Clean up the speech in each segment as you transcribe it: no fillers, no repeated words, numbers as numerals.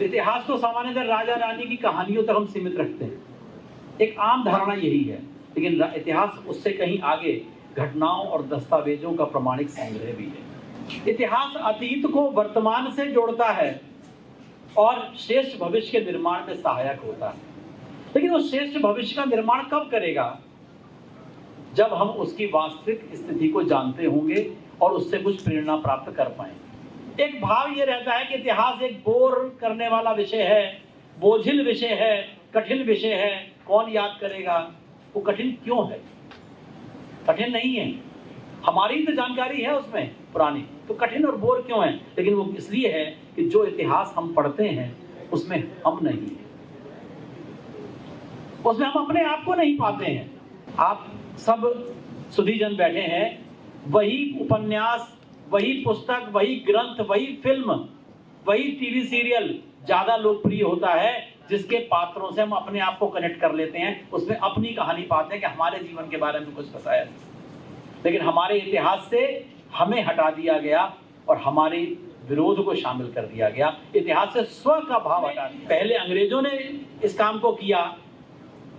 इतिहास को सामान्यतः राजा रानी की कहानियों तक हम सीमित रखते हैं, एक आम धारणा यही है, लेकिन इतिहास उससे कहीं आगे घटनाओं और दस्तावेजों का प्रमाणिक संग्रह भी है। इतिहास अतीत को वर्तमान से जोड़ता है और श्रेष्ठ भविष्य के निर्माण में सहायक होता है। लेकिन वो श्रेष्ठ भविष्य का निर्माण कब करेगा? जब हम उसकी वास्तविक स्थिति को जानते होंगे और उससे कुछ प्रेरणा प्राप्त कर पाएंगे। एक भाव ये रहता है कि इतिहास एक बोर करने वाला विषय है, बोझिल विषय है, कठिन विषय है, कौन याद करेगा? वो कठिन क्यों है? कठिन नहीं है, हमारी तो जानकारी है उसमें पुरानी, तो कठिन और बोर क्यों है? लेकिन वो इसलिए है कि जो इतिहास हम पढ़ते हैं उसमें हम नहीं है, उसमें हम अपने आप को नहीं पाते हैं। आप सब सुधीजन बैठे हैं, वही उपन्यास, वही पुस्तक, वही ग्रंथ, वही फिल्म, वही टीवी सीरियल ज्यादा लोकप्रिय होता है जिसके पात्रों से हम अपने आप को कनेक्ट कर लेते हैं, उसमें अपनी कहानी पाते हैं कि हमारे जीवन के बारे में कुछ बताया। लेकिन हमारे इतिहास से हमें हटा दिया गया और हमारे विरोध को शामिल कर दिया गया। इतिहास से स्व का भाव हटा दिया। पहले अंग्रेजों ने इस काम को किया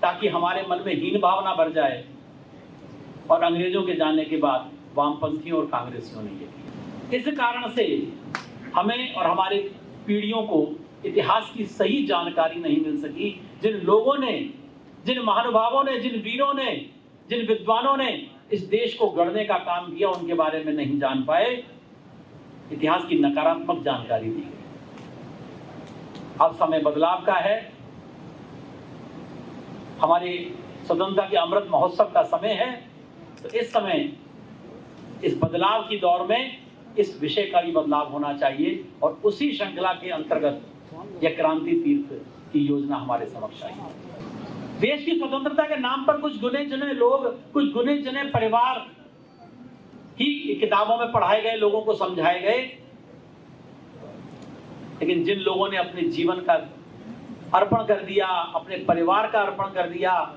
ताकि हमारे मन में हीन भावना भर जाए, और अंग्रेजों के जाने के बाद वामपंथियों और कांग्रेसियों ने ये किया। इस कारण से हमें और हमारे पीढ़ियों को इतिहास की सही जानकारी नहीं मिल सकी। जिन लोगों ने, जिन महानुभावों ने, जिन वीरों ने, जिन विद्वानों ने इस देश को गढ़ने का काम किया, उनके बारे में नहीं जान पाए। इतिहास की नकारात्मक जानकारी दी गई। अब समय बदलाव का है, हमारे स्वतंत्रता के अमृत महोत्सव का समय है, तो इस समय इस बदलाव की दौर में इस विषय का भी बदलाव होना चाहिए, और उसी श्रृंखला के अंतर्गत यह क्रांति तीर्थ की योजना हमारे समक्ष आई। देश की स्वतंत्रता के नाम पर कुछ गुने चुने लोग, कुछ गुने चुने परिवार ही किताबों में पढ़ाए गए, लोगों को समझाए गए, लेकिन जिन लोगों ने अपने जीवन का अर्पण कर दिया, अपने परिवार का अर्पण कर दिया,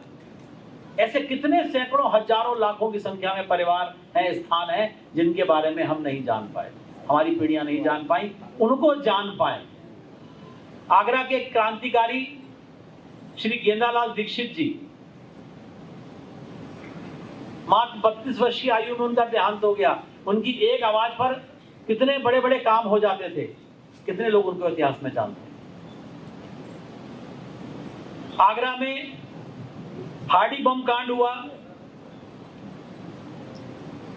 ऐसे कितने सैकड़ों, हजारों, लाखों की संख्या में परिवार हैं, स्थान हैं, जिनके बारे में हम नहीं जान पाए, हमारी पीढ़ियां नहीं जान पाई, उनको जान पाए। आगरा के क्रांतिकारी श्री गेंदालाल दीक्षित जी, मात्र 32 वर्षीय आयु में उनका देहांत हो गया। उनकी एक आवाज पर कितने बड़े बड़े काम हो जाते थे, कितने लोग उनको इतिहास में जानते हैं। आगरा में हार्डी बम कांड हुआ,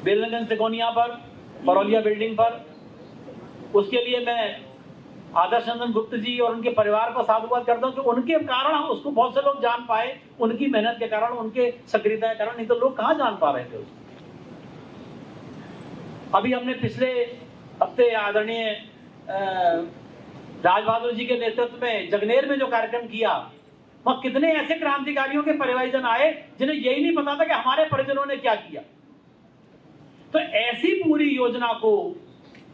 बेलनगंज सिकोनिया पर, बरौलिया बिल्डिंग पर। उसके लिए मैं आदर्श नंदन गुप्त जी और उनके परिवार का साधुवाद करता हूं कि उनके कारण हम उसको बहुत से लोग जान पाए, उनकी मेहनत के कारण, उनके सक्रियता के कारण, नहीं तो लोग कहां जान पा रहे थे उसको। अभी हमने पिछले हफ्ते आदरणीय राज बहादुर जी के नेतृत्व में जगनेर में जो कार्यक्रम किया, वहां कितने ऐसे क्रांतिकारियों के परिवारजन आए जिन्हें यही नहीं पता था कि हमारे परिजनों ने क्या किया। तो ऐसी पूरी योजना को,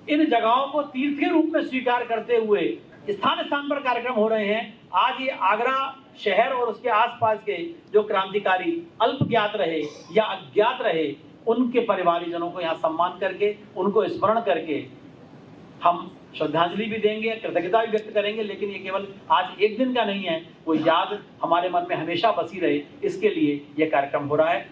इन जगहों को तीर्थ के रूप में स्वीकार करते हुए स्थान स्थान पर कार्यक्रम हो रहे हैं। आज ये आगरा शहर और उसके आसपास के जो क्रांतिकारी अल्प ज्ञात रहे या अज्ञात रहे, उनके परिवारजनों को यहाँ सम्मान करके, उनको स्मरण करके हम श्रद्धांजलि भी देंगे, कृतज्ञता भी व्यक्त करेंगे। लेकिन ये केवल आज एक दिन का नहीं है, वो याद हमारे मन में हमेशा बसी रहे, इसके लिए ये कार्यक्रम हो रहा है।